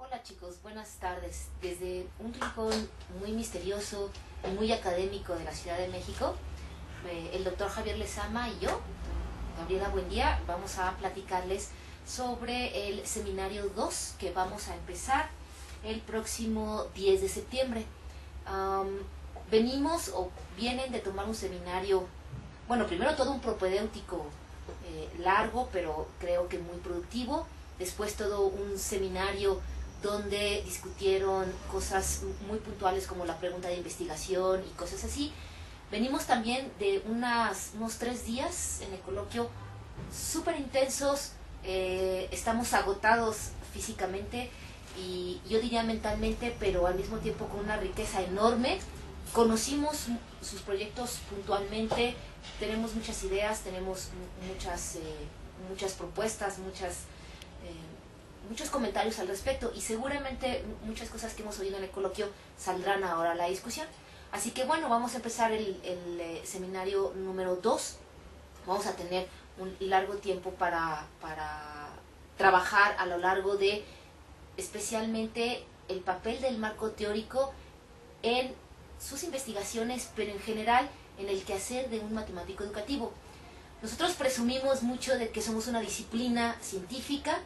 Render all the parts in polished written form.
Hola chicos, buenas tardes. Desde un rincón muy misterioso y muy académico de la Ciudad de México, el doctor Javier Lezama y yo, Gabriela Buendía, vamos a platicarles sobre el seminario 2 que vamos a empezar el próximo 10 de septiembre. Venimos o vienen de tomar un seminario, bueno, primero todo un propedéutico largo, pero creo que muy productivo. Después todo un seminario donde discutieron cosas muy puntuales como la pregunta de investigación y cosas así. Venimos también de unos 3 días en el coloquio súper intensos, estamos agotados físicamente y yo diría mentalmente, pero al mismo tiempo con una riqueza enorme. Conocimos sus proyectos puntualmente, tenemos muchas ideas, tenemos muchas propuestas, muchos comentarios al respecto y seguramente muchas cosas que hemos oído en el coloquio saldrán ahora a la discusión. Así que bueno, vamos a empezar el seminario número 2. Vamos a tener un largo tiempo para trabajar a lo largo de especialmente el papel del marco teórico en sus investigaciones, pero en general en el quehacer de un matemático educativo. Nosotros presumimos mucho de que somos una disciplina científica,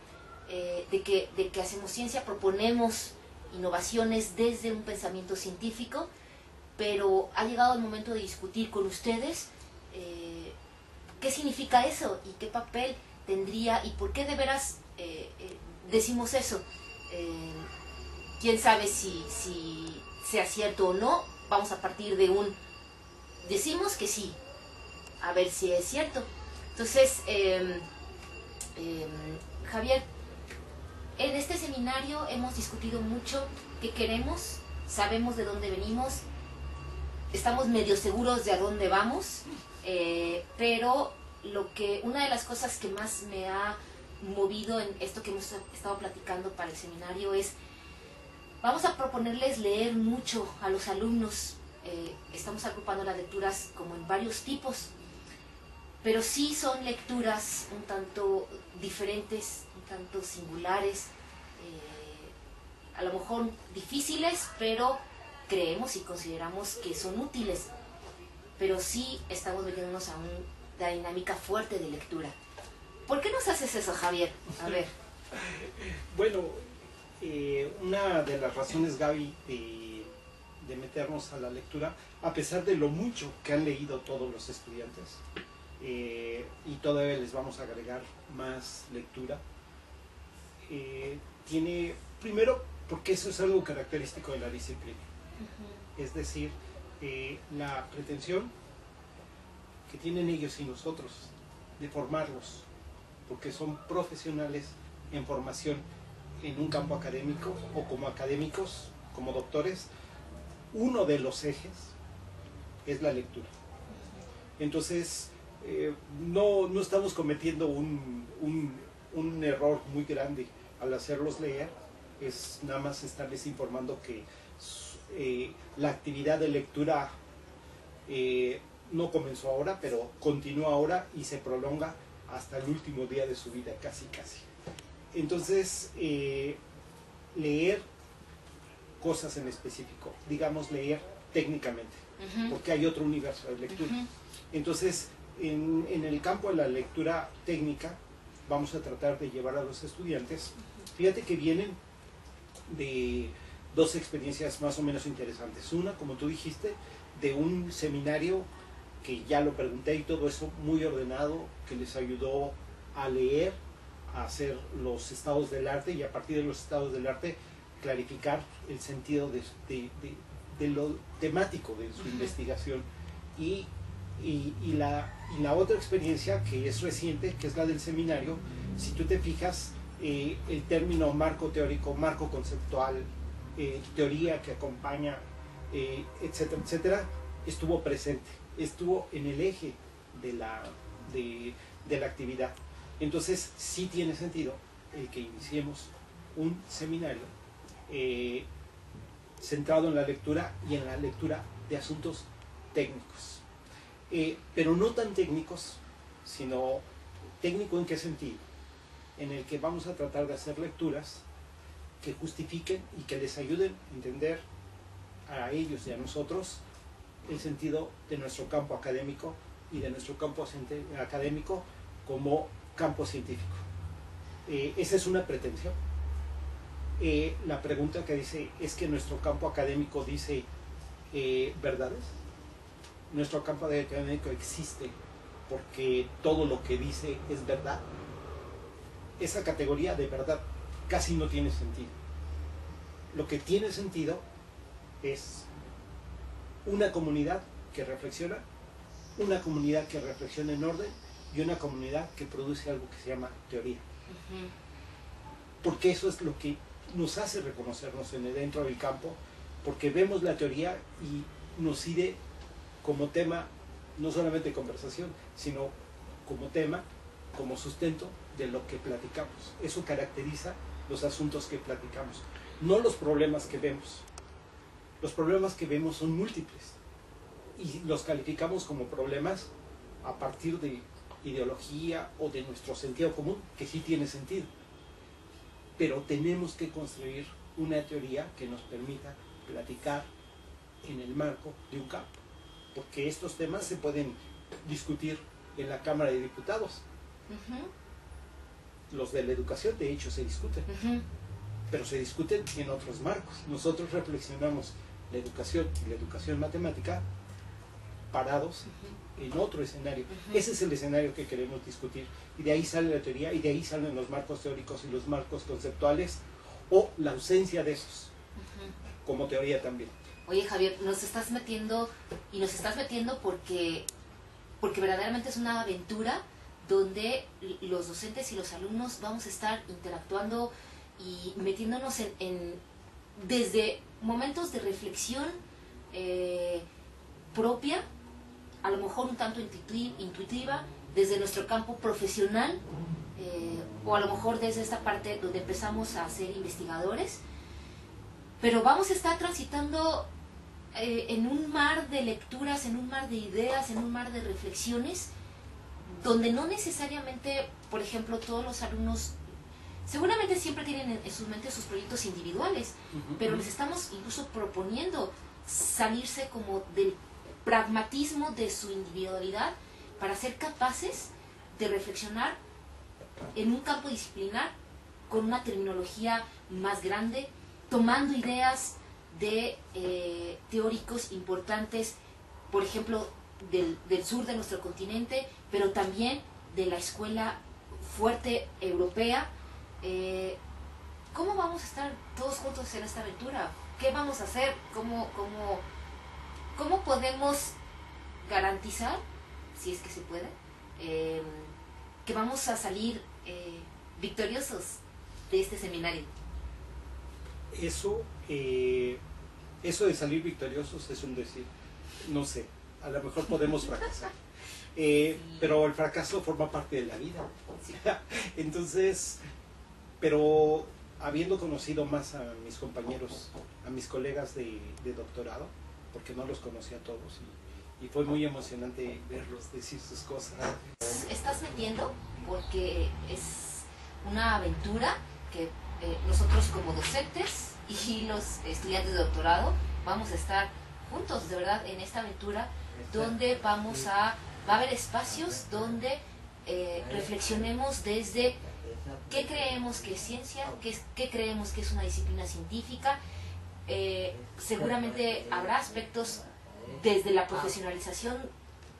de que hacemos ciencia, proponemos innovaciones desde un pensamiento científico, pero ha llegado el momento de discutir con ustedes qué significa eso y qué papel tendría y por qué de veras decimos eso. Quién sabe si sea cierto o no. Vamos a partir de decimos que sí, a ver si es cierto. Entonces, Javier, en este seminario hemos discutido mucho qué queremos, sabemos de dónde venimos, estamos medio seguros de a dónde vamos, pero una de las cosas que más me ha movido en esto que hemos estado platicando para el seminario es, vamos a proponerles leer mucho a los alumnos. Estamos agrupando las lecturas como en varios tipos, pero sí son lecturas un tanto diferentes, un tanto singulares, a lo mejor difíciles, pero creemos y consideramos que son útiles, pero sí estamos metiéndonos a una dinámica fuerte de lectura. ¿Por qué nos haces eso, Javier? A ver. Bueno, una de las razones, Gaby, de meternos a la lectura, a pesar de lo mucho que han leído todos los estudiantes, y todavía les vamos a agregar más lectura, tiene, primero, porque eso es algo característico de la disciplina. Es decir, la pretensión que tienen ellos y nosotros de formarlos, porque son profesionales en formación en un campo académico o como académicos, como doctores. Uno de los ejes es la lectura. Entonces, no estamos cometiendo un error muy grande al hacerlos leer. Es nada más estarles informando que la actividad de lectura no comenzó ahora, pero continúa ahora y se prolonga hasta el último día de su vida, casi. Entonces, leer cosas en específico, digamos leer técnicamente, porque hay otro universo de lectura. Entonces, en el campo de la lectura técnica, vamos a tratar de llevar a los estudiantes, fíjate que vienen de dos experiencias más o menos interesantes. Una, como tú dijiste, de un seminario que ya lo pregunté y todo eso muy ordenado, que les ayudó a leer, a hacer los estados del arte y a partir de los estados del arte clarificar el sentido de lo temático de su investigación. Y la otra experiencia que es reciente, que es la del seminario, si tú te fijas, el término marco teórico, marco conceptual, teoría que acompaña, etcétera, etcétera, estuvo presente, estuvo en el eje de la actividad. Entonces sí tiene sentido el que iniciemos un seminario centrado en la lectura y en la lectura de asuntos técnicos, pero no tan técnicos, sino técnico en qué sentido, en el que vamos a tratar de hacer lecturas que justifiquen y que les ayuden a entender a ellos y a nosotros el sentido de nuestro campo académico y de nuestro campo académico como campo científico. Esa es una pretensión. La pregunta que dice, ¿es que nuestro campo académico dice verdades? Nuestro campo académico existe porque todo lo que dice es verdad. Esa categoría de verdad casi no tiene sentido. Lo que tiene sentido es una comunidad que reflexiona, una comunidad que reflexiona en orden y una comunidad que produce algo que se llama teoría. Porque eso es lo que nos hace reconocernos dentro del campo, porque vemos la teoría y nos sirve como tema, no solamente conversación, sino como tema, como sustento de lo que platicamos. Eso caracteriza los asuntos que platicamos, no los problemas que vemos. Los problemas que vemos son múltiples y los calificamos como problemas a partir de ideología o de nuestro sentido común, que sí tiene sentido. Pero tenemos que construir una teoría que nos permita platicar en el marco de un campo, porque estos temas se pueden discutir en la Cámara de Diputados. Los de la educación, de hecho, se discuten, pero se discuten en otros marcos. Nosotros reflexionamos la educación y la educación matemática parados en otro escenario. Ese es el escenario que queremos discutir, y de ahí sale la teoría, y de ahí salen los marcos teóricos y los marcos conceptuales, o la ausencia de esos, como teoría también. Oye, Javier, nos estás metiendo porque verdaderamente es una aventura donde los docentes y los alumnos vamos a estar interactuando y metiéndonos desde momentos de reflexión propia, a lo mejor un tanto intuitiva, desde nuestro campo profesional, o a lo mejor desde esta parte donde empezamos a ser investigadores, pero vamos a estar transitando en un mar de lecturas, en un mar de ideas, en un mar de reflexiones, donde no necesariamente, por ejemplo, todos los alumnos seguramente siempre tienen en sus mentes sus proyectos individuales, pero les estamos incluso proponiendo salirse como del pragmatismo de su individualidad para ser capaces de reflexionar en un campo disciplinar con una terminología más grande, tomando ideas de teóricos importantes, por ejemplo, del sur de nuestro continente, pero también de la escuela fuerte europea. ¿Cómo vamos a estar todos juntos en esta aventura? ¿Qué vamos a hacer? ¿Cómo podemos garantizar, si es que se puede, que vamos a salir victoriosos de este seminario? Eso de salir victoriosos es un decir. No sé, a lo mejor podemos fracasar. Pero el fracaso forma parte de la vida. Sí. Entonces, pero habiendo conocido más a mis compañeros, a mis colegas de doctorado, porque no los conocía a todos, y fue muy emocionante verlos decir sus cosas. Estás metiendo porque es una aventura que nosotros como docentes y los estudiantes de doctorado vamos a estar juntos, de verdad, en esta aventura, donde va a haber espacios donde reflexionemos desde qué creemos que es ciencia, qué creemos que es una disciplina científica. Seguramente habrá aspectos desde la profesionalización,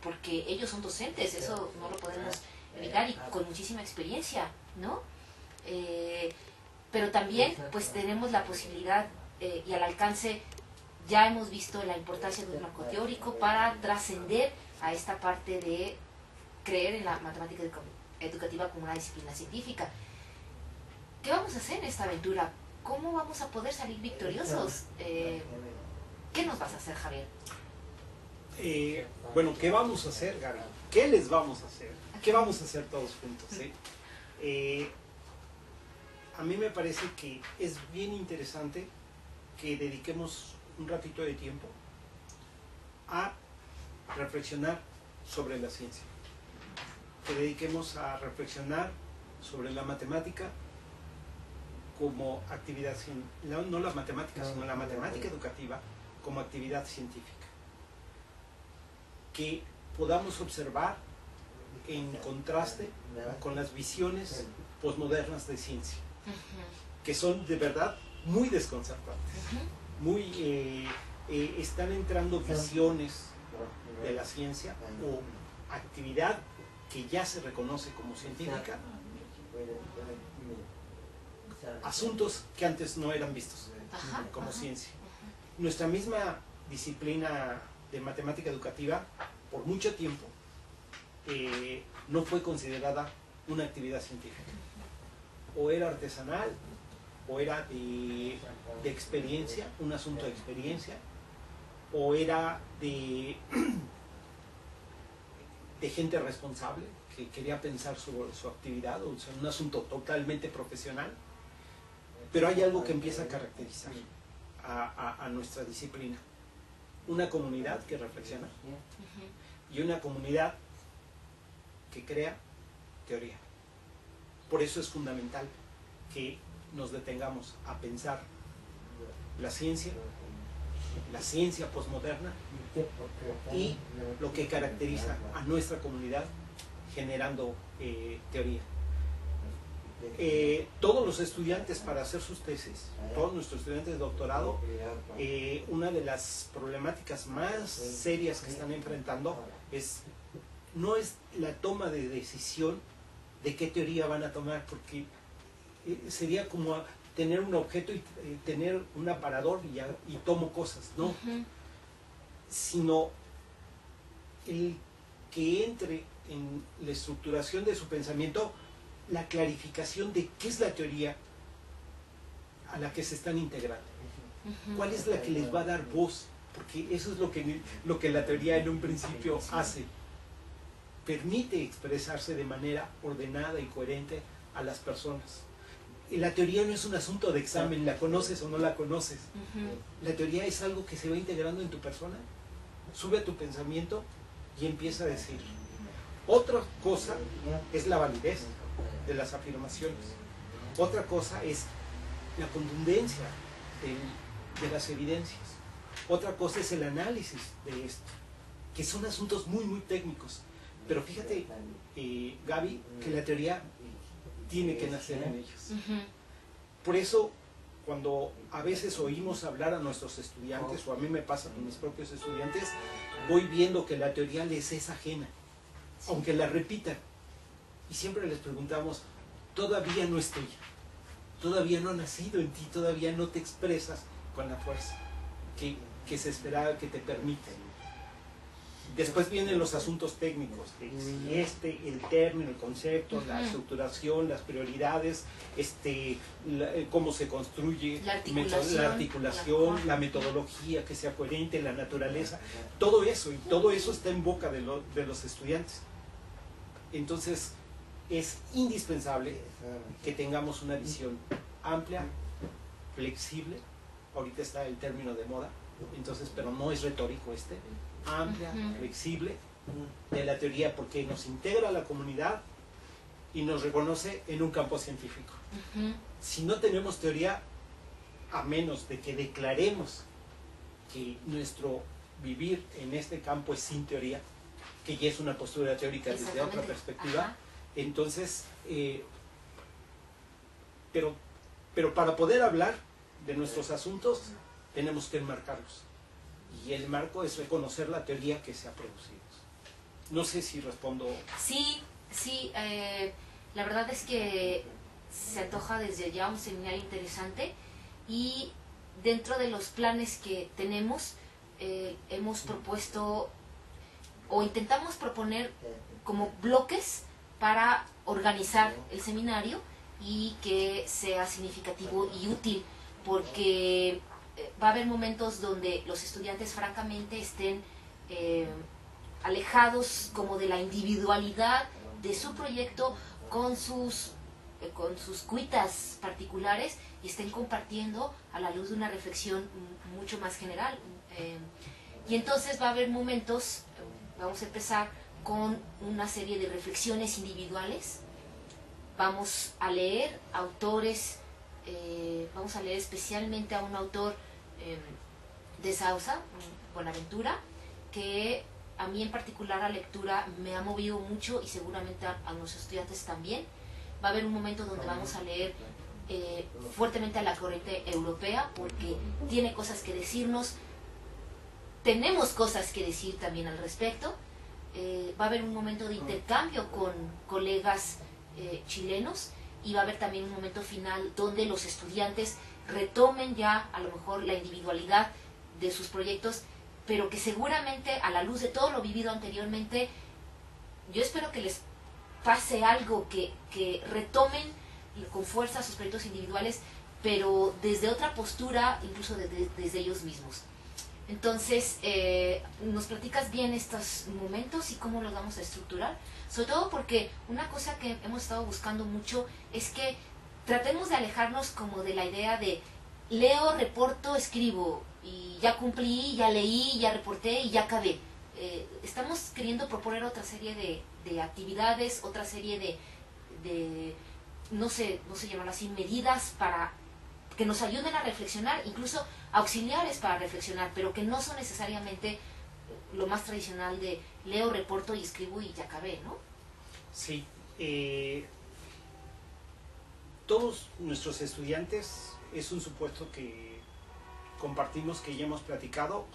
porque ellos son docentes, eso no lo podemos evitar, y con muchísima experiencia, ¿no? Pero también pues tenemos la posibilidad y al alcance, ya hemos visto la importancia de un marco teórico para trascender a esta parte de creer en la matemática educativa como una disciplina científica. ¿Qué vamos a hacer en esta aventura? ¿Cómo vamos a poder salir victoriosos? ¿Qué nos vas a hacer, Javier? Bueno, ¿qué vamos a hacer, Gaby? ¿Qué les vamos a hacer? ¿Qué vamos a hacer todos juntos? A mí me parece que es bien interesante que dediquemos un ratito de tiempo a reflexionar sobre la ciencia, que dediquemos a reflexionar sobre la matemática como actividad, no la matemática, sino la matemática educativa como actividad científica. Que podamos observar en contraste con las visiones posmodernas de ciencia, que son de verdad muy desconcertantes. Están entrando visiones de la ciencia o actividad que ya se reconoce como científica, asuntos que antes no eran vistos como ciencia. Nuestra misma disciplina de matemática educativa, por mucho tiempo, no fue considerada una actividad científica. O era artesanal, o era de experiencia, un asunto de experiencia, o era de gente responsable que quería pensar sobre su actividad, o sea, un asunto totalmente profesional. Pero hay algo que empieza a caracterizar a nuestra disciplina: una comunidad que reflexiona y una comunidad que crea teoría. Por eso es fundamental que nos detengamos a pensar la ciencia posmoderna y lo que caracteriza a nuestra comunidad generando teoría. Todos los estudiantes, para hacer sus tesis, todos nuestros estudiantes de doctorado, una de las problemáticas más serias que están enfrentando no es la toma de decisión de qué teoría van a tomar, porque sería como tener un objeto y tener un aparador y tomo cosas, ¿no? Sino el que entre en la estructuración de su pensamiento la clarificación de qué es la teoría a la que se están integrando, cuál es la que les va a dar voz, porque eso es lo que la teoría en un principio hace: permite expresarse de manera ordenada y coherente a las personas. Y la teoría no es un asunto de examen, la conoces o no la conoces. La teoría es algo que se va integrando en tu persona, sube a tu pensamiento y empieza a decir. Otra cosa es la validez de las afirmaciones. Otra cosa es la contundencia de las evidencias. Otra cosa es el análisis de esto, que son asuntos muy, muy técnicos. Pero fíjate, Gaby, que la teoría tiene que nacer en ellos. Por eso, cuando a veces oímos hablar a nuestros estudiantes, o a mí me pasa con mis propios estudiantes, voy viendo que la teoría les es ajena, aunque la repitan. Y siempre les preguntamos: todavía no es tuya, todavía no ha nacido en ti, todavía no te expresas con la fuerza que se esperaba que te permite. Después vienen los asuntos técnicos, el término, el concepto, la estructuración, las prioridades, cómo se construye, la articulación, la metodología, que sea coherente, la naturaleza, todo eso, y todo eso está en boca de los estudiantes. Entonces, es indispensable que tengamos una visión amplia, flexible. Ahorita está el término de moda, entonces, pero no es retórico amplia, flexible, de la teoría, porque nos integra a la comunidad y nos reconoce en un campo científico. Si no tenemos teoría, a menos de que declaremos que nuestro vivir en este campo es sin teoría, que ya es una postura teórica desde otra perspectiva, entonces, pero para poder hablar de nuestros asuntos, tenemos que enmarcarlos. Y el marco es reconocer la teoría que se ha producido. No sé si respondo. Sí, la verdad es que se antoja desde ya un seminario interesante, y dentro de los planes que tenemos, hemos propuesto o intentamos proponer como bloques para organizar el seminario y que sea significativo y útil, porque va a haber momentos donde los estudiantes francamente estén alejados como de la individualidad de su proyecto con sus cuitas particulares, y estén compartiendo a la luz de una reflexión mucho más general. Y entonces va a haber momentos, vamos a empezar con una serie de reflexiones individuales, vamos a leer autores Vamos a leer especialmente a un autor de Sausa, Buenaventura, que a mí en particular la lectura me ha movido mucho y seguramente a los estudiantes también. Va a haber un momento donde vamos a leer fuertemente a la corriente europea porque tiene cosas que decirnos, tenemos cosas que decir también al respecto. Va a haber un momento de intercambio con colegas chilenos y va a haber también un momento final donde los estudiantes retomen ya a lo mejor la individualidad de sus proyectos, pero que seguramente a la luz de todo lo vivido anteriormente, yo espero que les pase algo, que retomen con fuerza sus proyectos individuales, pero desde otra postura, incluso desde ellos mismos. Entonces, ¿nos platicas bien estos momentos y cómo los vamos a estructurar? Sobre todo porque una cosa que hemos estado buscando mucho es que tratemos de alejarnos como de la idea de leo, reporto, escribo, y ya cumplí, ya leí, ya reporté y ya acabé. Estamos queriendo proponer otra serie de actividades, otra serie de no sé llamarlo así, medidas para que nos ayuden a reflexionar, incluso auxiliares para reflexionar, pero que no son necesariamente lo más tradicional de leo, reporto y escribo y ya acabé, ¿no? Sí. Todos nuestros estudiantes, es un supuesto que compartimos, que ya hemos platicado,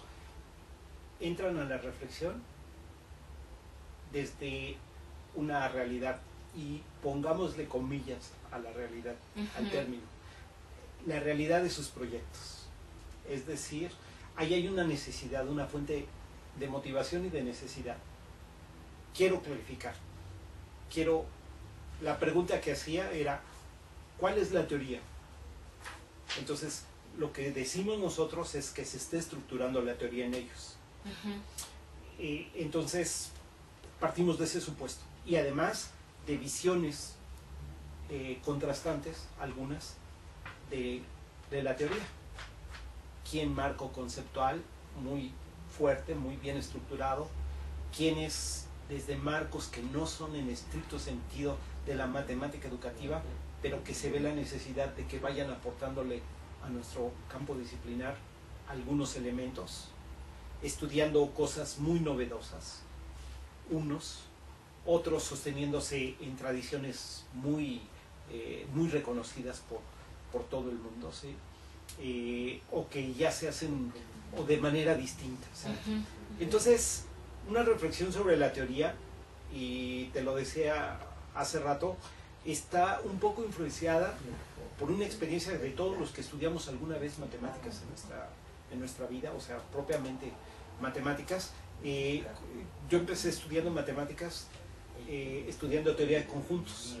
entran a la reflexión desde una realidad, y pongámosle comillas a la realidad, al término, la realidad de sus proyectos. Es decir, ahí hay una necesidad, una fuente de motivación y de necesidad. Quiero clarificar, la pregunta que hacía era, ¿cuál es la teoría? Entonces, lo que decimos nosotros es que se esté estructurando la teoría en ellos. Entonces, partimos de ese supuesto. Y además de visiones contrastantes, algunas, de la teoría. Quién marco conceptual muy fuerte, muy bien estructurado, quienes desde marcos que no son en estricto sentido de la matemática educativa, pero que se ve la necesidad de que vayan aportándole a nuestro campo disciplinar algunos elementos, estudiando cosas muy novedosas, otros sosteniéndose en tradiciones muy reconocidas por todo el mundo, ¿sí? O que ya se hacen o de manera distinta, ¿sí? Entonces, una reflexión sobre la teoría, y te lo decía hace rato, está un poco influenciada por una experiencia de todos los que estudiamos alguna vez matemáticas en nuestra vida, o sea, propiamente matemáticas. Yo empecé estudiando matemáticas, estudiando teoría de conjuntos.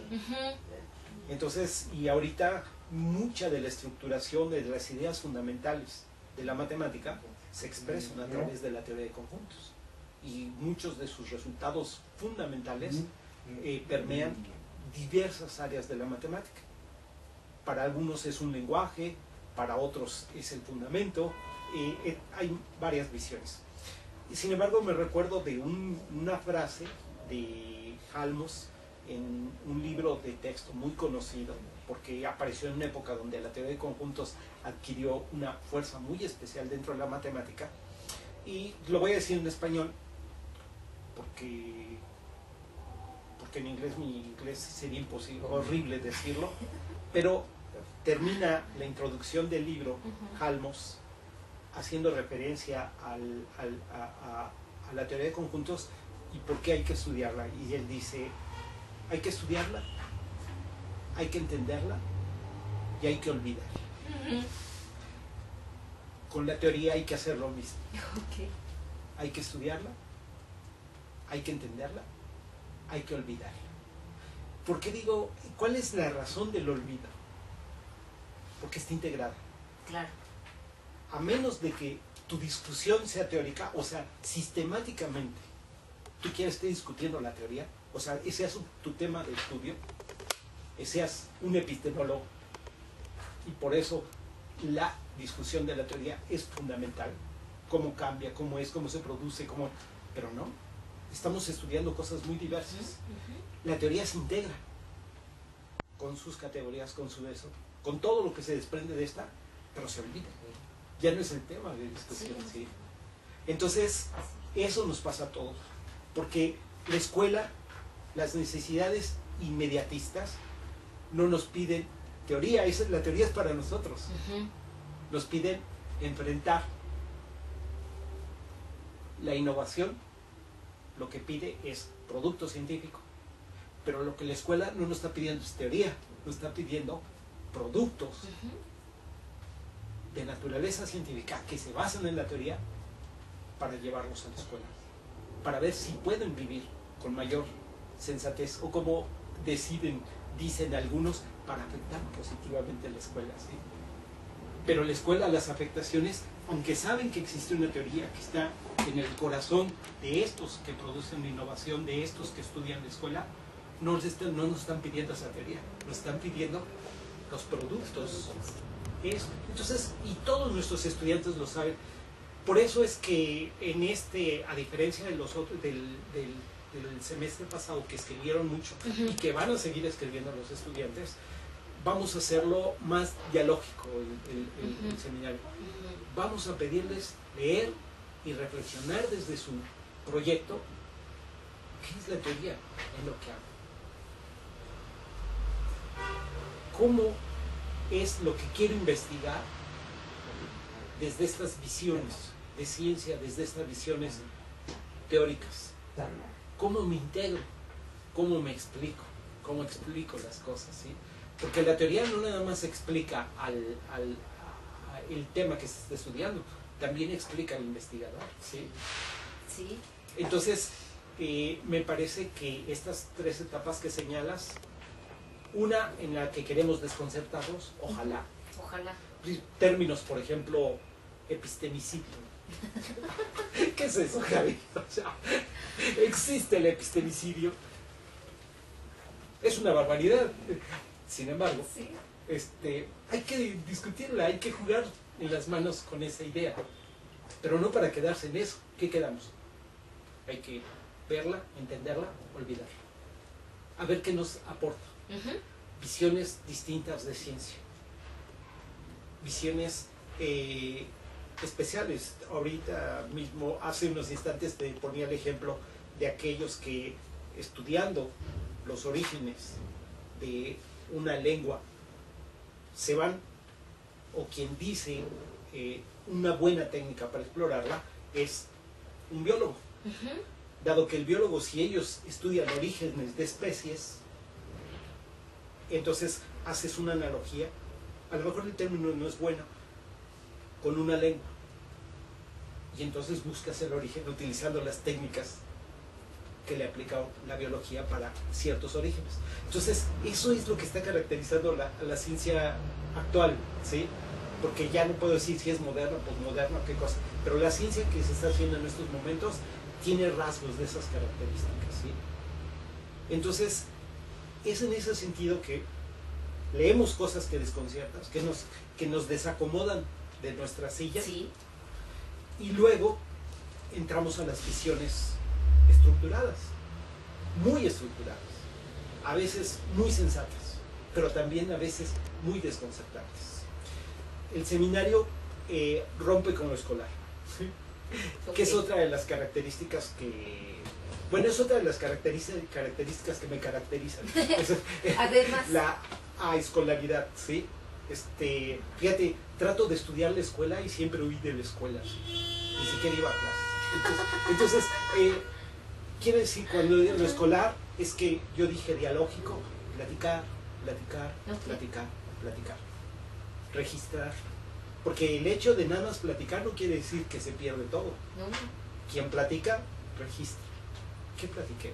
Entonces, y ahorita mucha de la estructuración de las ideas fundamentales de la matemática se expresan a través de la teoría de conjuntos. Y muchos de sus resultados fundamentales permean diversas áreas de la matemática. Para algunos es un lenguaje, para otros es el fundamento, hay varias visiones. Y sin embargo me recuerdo de una frase de Halmos en un libro de texto muy conocido, porque apareció en una época donde la teoría de conjuntos adquirió una fuerza muy especial dentro de la matemática, y lo voy a decir en español porque en inglés mi inglés sería imposible, horrible decirlo, pero termina la introducción del libro Halmos haciendo referencia a la teoría de conjuntos y por qué hay que estudiarla. Y él dice, hay que estudiarla, hay que entenderla y hay que olvidarla. Con la teoría hay que hacer lo mismo. Hay que estudiarla, hay que entenderla, hay que olvidarla. ¿Por qué digo, cuál es la razón del olvido? Porque está integrada. Claro. A menos de que tu discusión sea teórica, o sea, sistemáticamente tú quieres estar discutiendo la teoría, o sea, ese es tu tema de estudio, seas un epistemólogo, y por eso la discusión de la teoría es fundamental, cómo cambia, cómo es, cómo se produce, pero no, estamos estudiando cosas muy diversas. La teoría se integra con sus categorías, con su eso, con todo lo que se desprende de esta, pero se olvida. Ya no es el tema de discusión. Sí. ¿Sí? Entonces, eso nos pasa a todos, porque la escuela, las necesidades inmediatistas, no nos piden teoría, la teoría es para nosotros. Nos piden enfrentar la innovación, lo que pide es producto científico, pero lo que la escuela no nos está pidiendo es teoría, nos está pidiendo productos de naturaleza científica que se basan en la teoría para llevarlos a la escuela, para ver si pueden vivir con mayor sensatez o como dicen algunos, para afectar positivamente a la escuela, ¿sí? Pero la escuela, las afectaciones, aunque saben que existe una teoría que está en el corazón de estos que producen la innovación, de estos que estudian la escuela, no nos están pidiendo esa teoría, nos están pidiendo los productos. Entonces, y todos nuestros estudiantes lo saben. Por eso es que a diferencia de los otros, del semestre pasado, que escribieron mucho y que van a seguir escribiendo los estudiantes, vamos a hacerlo más dialógico el seminario. Vamos a pedirles leer y reflexionar desde su proyecto qué es la teoría en lo que hago. ¿Cómo es lo que quiero investigar desde estas visiones de ciencia, desde estas visiones teóricas? ¿Cómo me integro? ¿Cómo me explico? ¿Cómo explico las cosas? ¿Sí? Porque la teoría no nada más explica el tema que se está estudiando, también explica al investigador. ¿Sí? Sí. Entonces, me parece que estas tres etapas que señalas, una en la que queremos desconcertarlos, ojalá. Ojalá. Términos, por ejemplo, epistemicidio. ¿Qué es eso, Javi? O sea, existe el epistemicidio. Es una barbaridad. Sin embargo, sí, hay que discutirla, hay que jugar en las manos con esa idea. Pero no para quedarse en eso. ¿Qué quedamos? Hay que verla, entenderla, olvidarla. A ver qué nos aporta. Visiones distintas de ciencia. Visiones especiales. Ahorita mismo, hace unos instantes, te ponía el ejemplo de aquellos que, estudiando los orígenes de una lengua, se van, o quien dice una buena técnica para explorarla es un biólogo. Dado que el biólogo, si ellos estudian orígenes de especies, entonces haces una analogía, a lo mejor el término no es bueno, con una lengua, y entonces buscas el origen utilizando las técnicas que le aplica la biología para ciertos orígenes. Entonces, eso es lo que está caracterizando la ciencia actual, ¿sí? Porque ya no puedo decir si es moderna, posmoderna, qué cosa, pero la ciencia que se está haciendo en estos momentos tiene rasgos de esas características, ¿sí? Entonces, es en ese sentido que leemos cosas que desconciertan, que nos desacomodan de nuestra silla, sí, y luego entramos a las visiones estructuradas, muy estructuradas, a veces muy sensatas, pero también a veces muy desconcertantes. El seminario rompe con lo escolar, que es otra de las características es otra de las características que me caracterizan. Además, la escolaridad, ¿sí? Fíjate, trato de estudiar la escuela y siempre huí de la escuela, ni siquiera iba a clases. Entonces, quiere decir, cuando digo lo escolar, es que yo dije dialógico, platicar, registrar. Porque el hecho de nada más platicar no quiere decir que se pierde todo. no, Quien platica, registra. ¿Qué platiqué?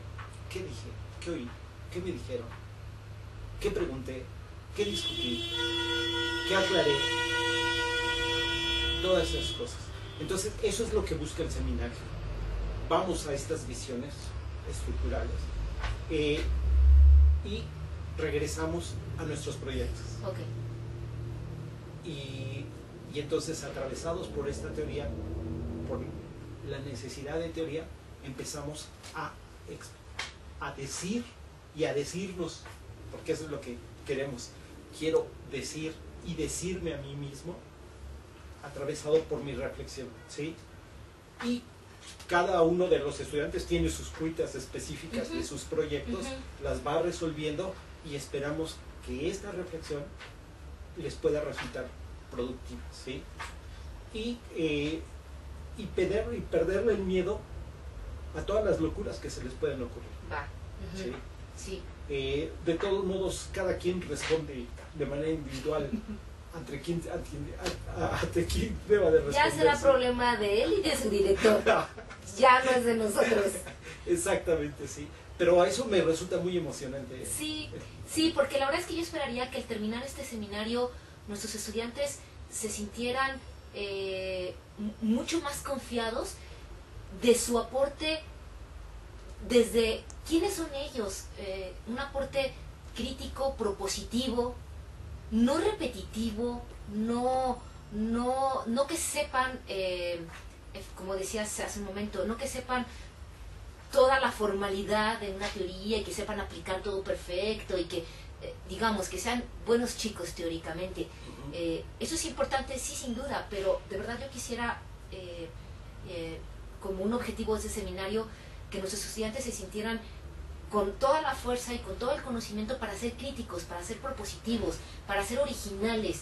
¿Qué dije? ¿Qué oí? ¿Qué me dijeron? ¿Qué pregunté? ¿Qué discutí? ¿Qué aclaré? Todas esas cosas. Entonces, eso es lo que busca el seminario. Vamos a estas visiones estructurales y regresamos a nuestros proyectos. okay. Y entonces, atravesados por esta teoría, por la necesidad de teoría, empezamos a decir y a decirnos, porque eso es lo que queremos, quiero decir y decirme a mí mismo, atravesado por mi reflexión, ¿sí? Y cada uno de los estudiantes tiene sus cuitas específicas de sus proyectos, las va resolviendo y esperamos que esta reflexión les pueda resultar productiva, ¿sí? Y perderle el miedo a todas las locuras que se les pueden ocurrir. Va. ¿Sí? Sí. De todos modos, cada quien responde de manera individual ante quién deba de responder. Ya será problema de él y de su director. Ya no es de nosotros. Exactamente, sí. Pero a eso me resulta muy emocionante. Sí, porque la verdad es que yo esperaría que al terminar este seminario nuestros estudiantes se sintieran mucho más confiados de su aporte desde quiénes son ellos, un aporte crítico, propositivo, no repetitivo, no que sepan, como decías hace un momento, no que sepan toda la formalidad de una teoría y que sepan aplicar todo perfecto y que, digamos, que sean buenos chicos teóricamente. Eso es importante, sí, sin duda, pero de verdad yo quisiera, como un objetivo de ese seminario, que nuestros estudiantes se sintieran con toda la fuerza y con todo el conocimiento para ser críticos, para ser propositivos, para ser originales.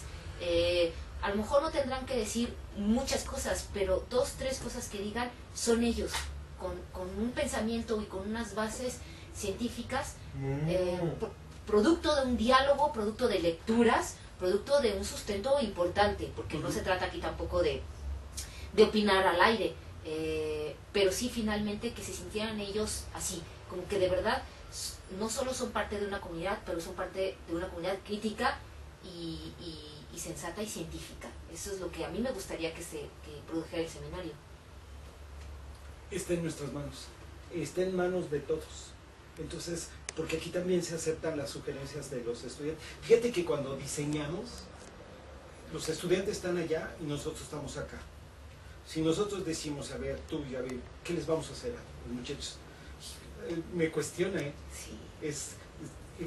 A lo mejor no tendrán que decir muchas cosas, pero 2, 3 cosas que digan son ellos, con un pensamiento y con unas bases científicas, producto de un diálogo, producto de lecturas, producto de un sustento importante, porque no se trata aquí tampoco de opinar al aire, pero sí finalmente que se sintieran ellos así, como que de verdad no solo son parte de una comunidad, pero son parte de una comunidad crítica y sensata y científica. Eso es lo que a mí me gustaría que produjera el seminario. Está en nuestras manos, está en manos de todos. Entonces, porque aquí también se aceptan las sugerencias de los estudiantes. Fíjate que cuando diseñamos, los estudiantes están allá y nosotros estamos acá. Si nosotros decimos, a ver, tú y a ver, ¿qué les vamos a hacer a los muchachos? Me cuestiona, ¿eh? Sí.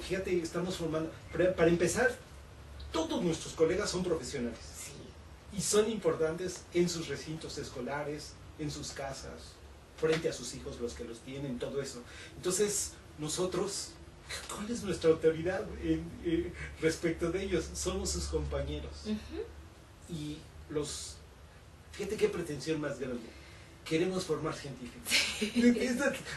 Fíjate, estamos formando, para empezar, todos nuestros colegas son profesionales. Sí. Y son importantes en sus recintos escolares, en sus casas, frente a sus hijos, los que los tienen, todo eso. Entonces, nosotros, ¿cuál es nuestra autoridad respecto de ellos? Somos sus compañeros. Y fíjate qué pretensión más grande. Queremos formar científicos.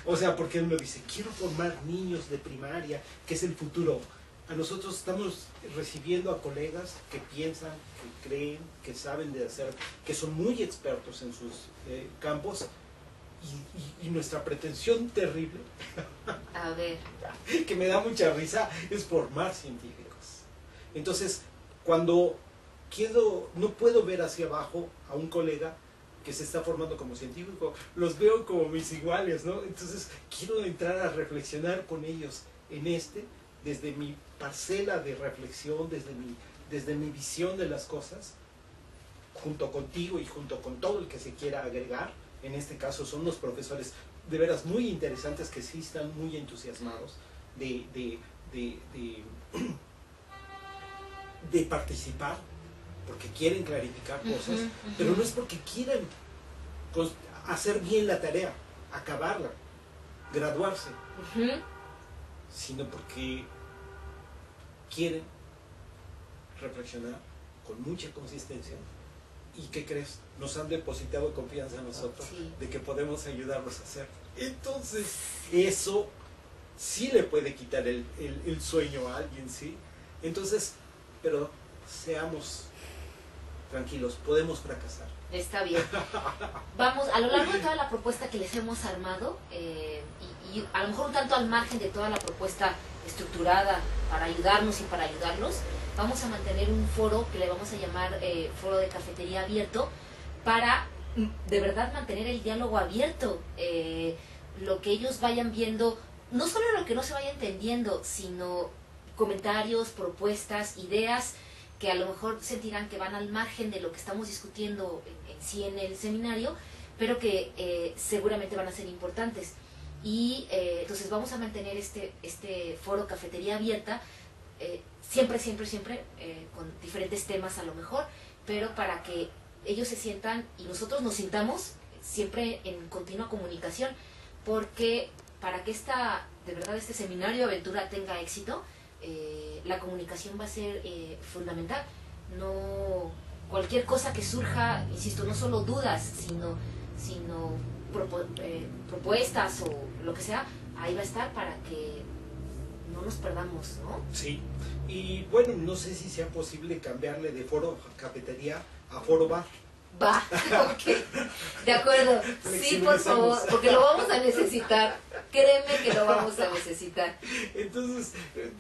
O sea, porque uno dice, quiero formar niños de primaria, que es el futuro. A nosotros estamos recibiendo a colegas que piensan, que creen, que saben de hacer, que son muy expertos en sus campos. Y nuestra pretensión terrible, a ver, que me da mucha risa, es formar científicos. Entonces, cuando no puedo ver hacia abajo a un colega que se está formando como científico, los veo como mis iguales, ¿no? Entonces, quiero entrar a reflexionar con ellos desde mi parcela de reflexión, desde mi visión de las cosas, junto contigo y junto con todo el que se quiera agregar. En este caso son los profesores de veras muy interesantes que sí están muy entusiasmados de participar, porque quieren clarificar cosas, pero no es porque quieren hacer bien la tarea, acabarla, graduarse, sino porque quieren reflexionar con mucha consistencia. ¿Y qué crees? Nos han depositado confianza en nosotros, de que podemos ayudarlos a hacer. Entonces, eso sí le puede quitar el sueño a alguien, ¿sí? Entonces, pero seamos tranquilos, podemos fracasar. Está bien. Vamos, a lo largo de toda la propuesta que les hemos armado, y a lo mejor un tanto al margen de toda la propuesta estructurada para ayudarnos y para ayudarlos, vamos a mantener un foro que le vamos a llamar Foro de Cafetería Abierto, para de verdad mantener el diálogo abierto, lo que ellos vayan viendo, no solo lo que no se vaya entendiendo, sino comentarios, propuestas, ideas que a lo mejor sentirán que van al margen de lo que estamos discutiendo en sí en el seminario, pero que seguramente van a ser importantes. Y entonces vamos a mantener este foro Cafetería Abierta siempre, con diferentes temas a lo mejor, pero para que ellos se sientan y nosotros nos sintamos siempre en continua comunicación, porque para que de verdad este seminario de aventura tenga éxito, la comunicación va a ser fundamental. No cualquier cosa que surja, insisto, no solo dudas, sino propuestas o lo que sea, ahí va a estar para que no nos perdamos, ¿no? Sí, y bueno, no sé si sea posible cambiarle de foro cafetería a foro bar. Va, ok, de acuerdo, sí, por favor, porque lo vamos a necesitar, créeme que lo vamos a necesitar. Entonces,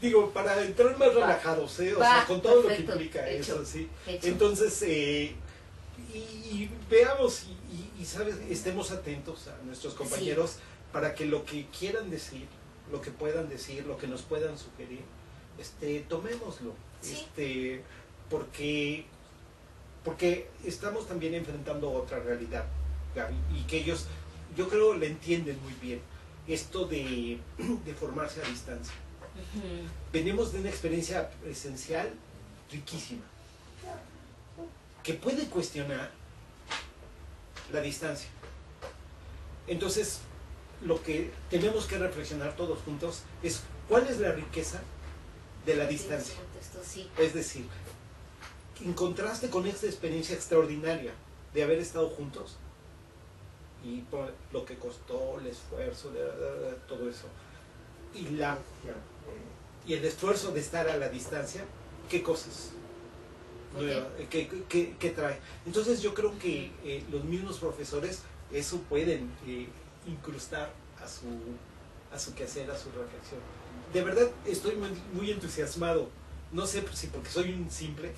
digo, para entrar más relajados, o sea, con todo perfecto, lo que implica hecho, eso, ¿sí? Hecho. Entonces, y veamos y, ¿sabes? Estemos atentos a nuestros compañeros, sí, para que lo que quieran decir, lo que puedan decir, lo que nos puedan sugerir, tomémoslo, sí, porque estamos también enfrentando otra realidad, Gaby, y que ellos, yo creo, le entienden muy bien esto de formarse a distancia. Uh-huh. Venimos de una experiencia presencial riquísima, que puede cuestionar la distancia. Entonces, lo que tenemos que reflexionar todos juntos es cuál es la riqueza de la distancia. Sí. Es decir, en contraste con esta experiencia extraordinaria de haber estado juntos y por lo que costó, el esfuerzo, todo eso, y el esfuerzo de estar a la distancia, ¿qué cosas? Okay. ¿Qué trae? Entonces yo creo que los mismos profesores eso pueden incrustar a su quehacer, a su reflexión. De verdad estoy muy entusiasmado. No sé si porque soy un simple.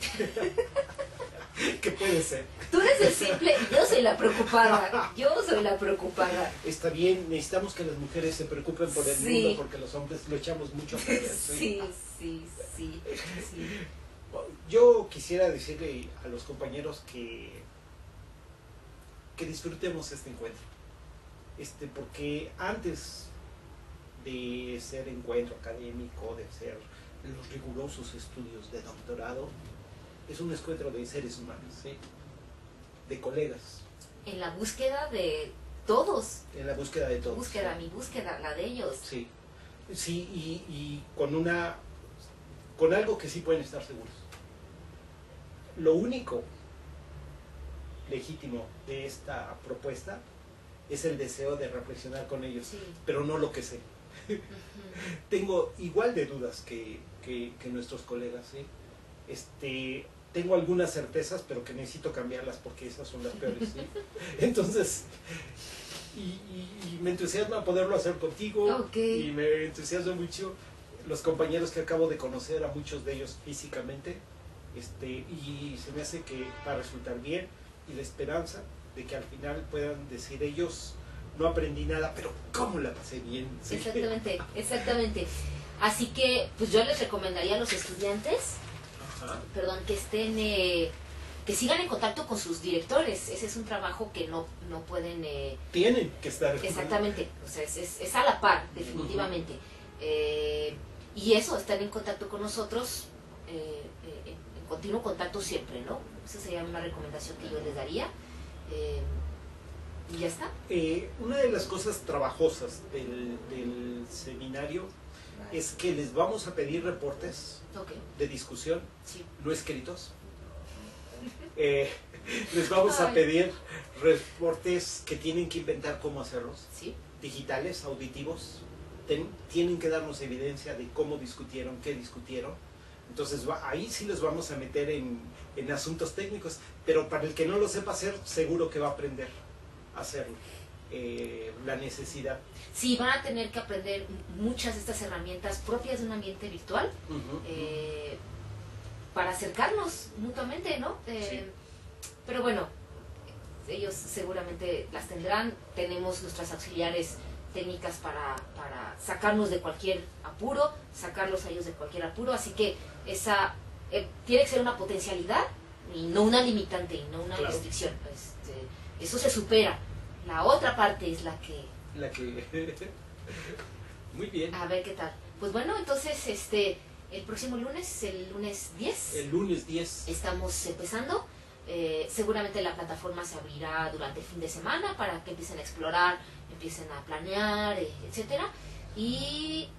¿Qué puede ser? Tú eres el simple y yo soy la preocupada. Yo soy la preocupada. Está bien, necesitamos que las mujeres se preocupen por el sí, mundo, porque los hombres lo echamos mucho a perder. Sí. Sí. Yo quisiera decirle a los compañeros que disfrutemos este encuentro. Porque antes de ser encuentro académico, de ser los rigurosos estudios de doctorado, es un encuentro de seres humanos, ¿sí? De colegas. En la búsqueda de todos. En la búsqueda de todos. Mi búsqueda, la de ellos. Sí, y con algo que sí pueden estar seguros. Lo único legítimo de esta propuesta es el deseo de reflexionar con ellos, sí, pero no lo que sé. Uh-huh. Tengo igual de dudas que nuestros colegas, ¿sí? Tengo algunas certezas, pero que necesito cambiarlas porque esas son las peores, ¿sí? Entonces, y me entusiasma poderlo hacer contigo, okay, y me entusiasma mucho los compañeros que acabo de conocer, a muchos de ellos físicamente, y se me hace que va a resultar bien, y la esperanza de que al final puedan decir ellos, no aprendí nada, pero ¿cómo la pasé bien? ¿Sí? Exactamente. Así que, pues yo les recomendaría a los estudiantes, que estén, que sigan en contacto con sus directores. Ese es un trabajo que no pueden... tienen que estar. Exactamente, o sea, es a la par, definitivamente. Y eso, estar en contacto con nosotros, en continuo contacto siempre, ¿no? Esa sería una recomendación que yo les daría. Y ya está. Una de las cosas trabajosas del seminario es que les vamos a pedir reportes, okay, de discusión, sí, no escritos. Les vamos a pedir reportes que tienen que inventar cómo hacerlos, ¿sí?, digitales, auditivos. Tienen que darnos evidencia de cómo discutieron, qué discutieron. Entonces ahí sí les vamos a meter en asuntos técnicos, pero para el que no lo sepa hacer, seguro que va a aprender a hacerlo. La necesidad. Sí, van a tener que aprender muchas de estas herramientas propias de un ambiente virtual, para acercarnos mutuamente, ¿no? Sí. Pero bueno, ellos seguramente las tendrán. Tenemos nuestras auxiliares técnicas para sacarnos de cualquier apuro, sacarlos a ellos de cualquier apuro, así que esa tiene que ser una potencialidad y no una limitante y no una, claro, restricción. Eso se supera. La otra parte es la que... Muy bien. A ver qué tal. Pues bueno, entonces el próximo lunes, el lunes 10. El lunes 10. Estamos empezando. Seguramente la plataforma se abrirá durante el fin de semana para que empiecen a explorar, empiecen a planear, etcétera. Y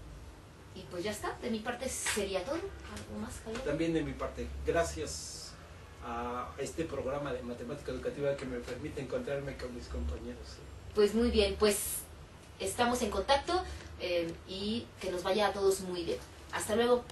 pues ya está. De mi parte sería todo. ¿Algo más, Javier? También de mi parte. Gracias a este programa de matemática educativa que me permite encontrarme con mis compañeros. Pues muy bien, pues estamos en contacto y que nos vaya a todos muy bien. Hasta luego.